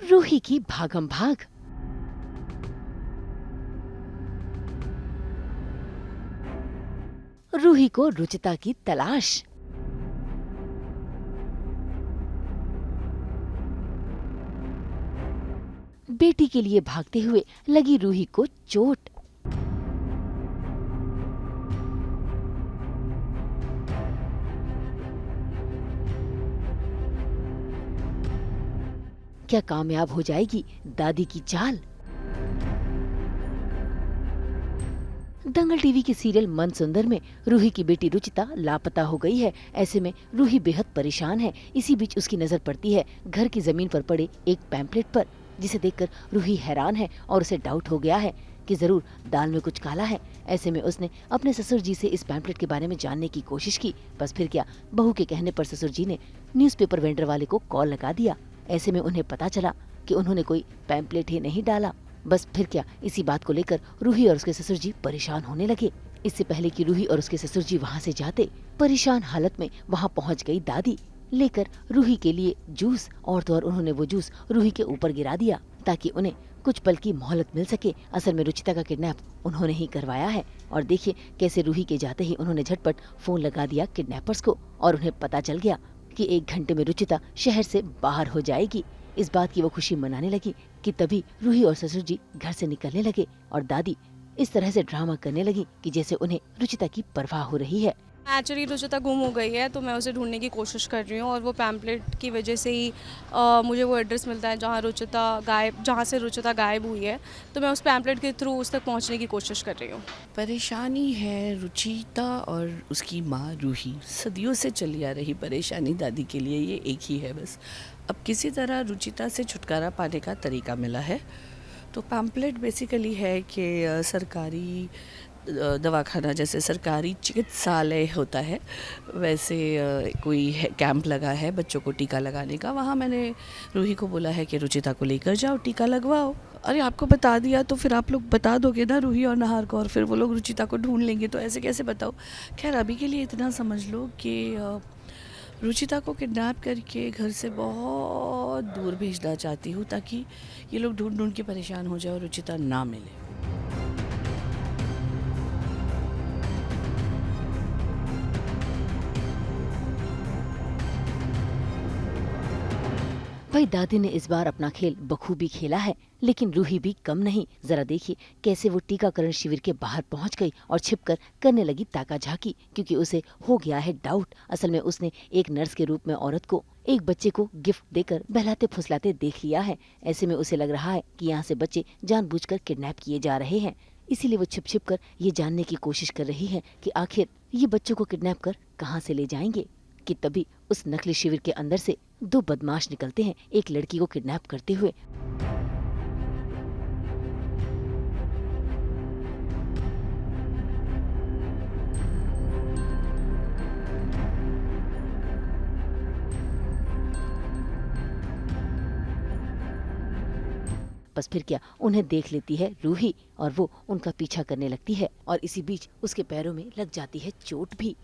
रूही की भागम भाग। रूही को रुचिता की तलाश। बेटी के लिए भागते हुए लगी रूही को चोट। क्या कामयाब हो जाएगी दादी की चाल? दंगल टीवी के सीरियल मन सुंदर में रूही की बेटी रुचिता लापता हो गई है। ऐसे में रूही बेहद परेशान है। इसी बीच उसकी नजर पड़ती है घर की जमीन पर पड़े एक पैम्पलेट पर, जिसे देखकर रूही हैरान है और उसे डाउट हो गया है कि जरूर दाल में कुछ काला है। ऐसे में उसने अपने ससुर जी से इस पैम्पलेट के बारे में जानने की कोशिश की। बस फिर क्या, बहू के कहने पर ससुर जी ने न्यूज़पेपर वेंडर वाले को कॉल लगा दिया। ऐसे में उन्हें पता चला कि उन्होंने कोई पैम्पलेट ही नहीं डाला। बस फिर क्या, इसी बात को लेकर रूही और उसके ससुर जी परेशान होने लगे। इससे पहले कि रूही और उसके ससुर जी वहाँ से जाते, परेशान हालत में वहाँ पहुँच गई दादी लेकर रूही के लिए जूस, और तो और उन्होंने वो जूस रूही के ऊपर गिरा दिया ताकि उन्हें कुछ पल की मोहलत मिल सके। असल में रुचिता का किडनैप उन्होंने ही करवाया है। और देखिए कैसे रूही के जाते ही उन्होंने झटपट फोन लगा दिया किडनैपर्स को, और उन्हें पता चल गया कि 1 घंटे में रुचिता शहर से बाहर हो जाएगी। इस बात की वो खुशी मनाने लगी कि तभी रूही और ससुर जी घर से निकलने लगे और दादी इस तरह से ड्रामा करने लगी कि जैसे उन्हें रुचिता की परवाह हो रही है। एक्चुअली रुचिता गुम हो गई है, तो मैं उसे ढूंढने की कोशिश कर रही हूँ और वो पैम्पलेट की वजह से ही मुझे वो एड्रेस मिलता है जहाँ से रुचिता गायब हुई है। तो मैं उस पैम्पलेट के थ्रू उस तक पहुँचने की कोशिश कर रही हूँ। परेशानी है रुचिता और उसकी माँ रूही, सदियों से चली आ रही परेशानी दादी के लिए ये एक ही है बस। अब किसी तरह रुचिता से छुटकारा पाने का तरीका मिला है। तो पैम्पलेट बेसिकली है कि सरकारी दवाखाना, जैसे सरकारी चिकित्सालय होता है वैसे कोई कैंप लगा है बच्चों को टीका लगाने का। वहाँ मैंने रूही को बोला है कि रुचिता को लेकर जाओ, टीका लगवाओ। अरे आपको बता दिया तो फिर आप लोग बता दोगे ना रूही और नहार को, और फिर वो लोग रुचिता को ढूंढ लेंगे, तो ऐसे कैसे बताओ। खैर अभी के लिए इतना समझ लो कि रुचिता को किडनैप करके घर से बहुत दूर भेजना चाहती हूँ ताकि ये लोग ढूंढ ढूंढ के परेशान हो जाए और रुचिता ना मिले। भाई दादी ने इस बार अपना खेल बखूबी खेला है, लेकिन रूही भी कम नहीं। जरा देखिए कैसे वो टीकाकरण शिविर के बाहर पहुंच गई और छिपकर करने लगी ताका झाकी, क्योंकि उसे हो गया है डाउट। असल में उसने एक नर्स के रूप में औरत को एक बच्चे को गिफ्ट देकर बहलाते फुसलाते देख लिया है। ऐसे में उसे लग रहा है कि यहाँ से बच्चे जानबूझकर किडनैप किए जा रहे हैं। इसीलिए वो छिप छिप कर ये जानने की कोशिश कर रही है कि आखिर ये बच्चों को किडनैप कर कहाँ से ले जाएंगे। कि तभी उस नकली शिविर के अंदर से 2 बदमाश निकलते हैं एक लड़की को किडनैप करते हुए। बस फिर क्या, उन्हें देख लेती है रूही और वो उनका पीछा करने लगती है, और इसी बीच उसके पैरों में लग जाती है चोट भी।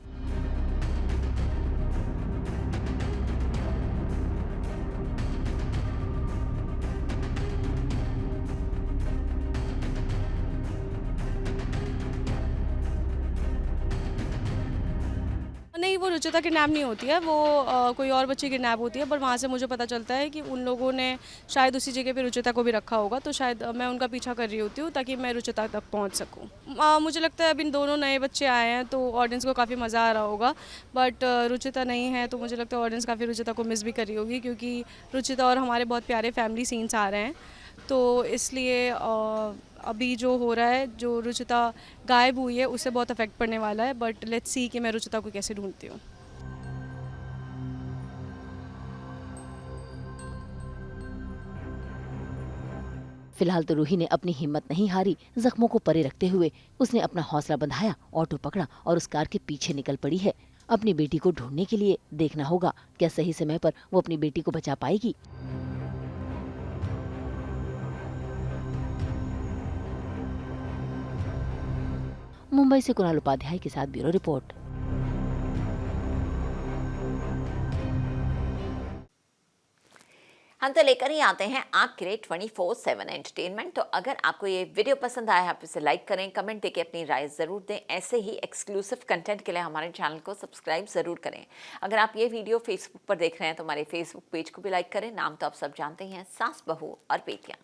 नहीं, वो रुचिता किडनैप नहीं होती है, वो कोई और बच्ची किडनैप होती है। पर वहाँ से मुझे पता चलता है कि उन लोगों ने शायद उसी जगह पे रुचिता को भी रखा होगा, तो शायद मैं उनका पीछा कर रही होती हूँ ताकि मैं रुचिता तक पहुँच सकूँ। मुझे लगता है अब इन दोनों नए बच्चे आए हैं तो ऑडियंस को काफ़ी मज़ा आ रहा होगा, बट रुचिता नहीं है तो मुझे लगता है ऑडियंस काफ़ी रुचिता को मिस भी कर रही होगी, क्योंकि रुचिता और हमारे बहुत प्यारे फैमिली सीन्स आ रहे हैं। तो इसलिए अभी जो हो रहा है, जो रुचिता गायब हुई है उससे बहुत अफेक्ट पड़ने वाला है, बट लेट्स सी कि मैं रुचिता को कैसे ढूंढती हूँ। फिलहाल तो रूही ने अपनी हिम्मत नहीं हारी। जख्मों को परे रखते हुए उसने अपना हौसला बंधाया, ऑटो पकड़ा और उस कार के पीछे निकल पड़ी है अपनी बेटी को ढूंढने के लिए। देखना होगा क्या सही समय पर वो अपनी बेटी को बचा पाएगी। मुंबई से कुणाल उपाध्याय के साथ ब्यूरो रिपोर्ट। हम तो लेकर ही आते हैं आपके लिए 24/7 एंटरटेनमेंट। तो अगर आपको ये वीडियो पसंद आया, आप इसे लाइक करें, कमेंट देके अपनी राय ज़रूर दें। ऐसे ही एक्सक्लूसिव कंटेंट के लिए हमारे चैनल को सब्सक्राइब ज़रूर करें। अगर आप ये वीडियो फेसबुक पर देख रहे हैं तो हमारे फेसबुक पेज को भी लाइक करें। नाम तो आप सब जानते ही हैं, सास बहू और बेटियाँ।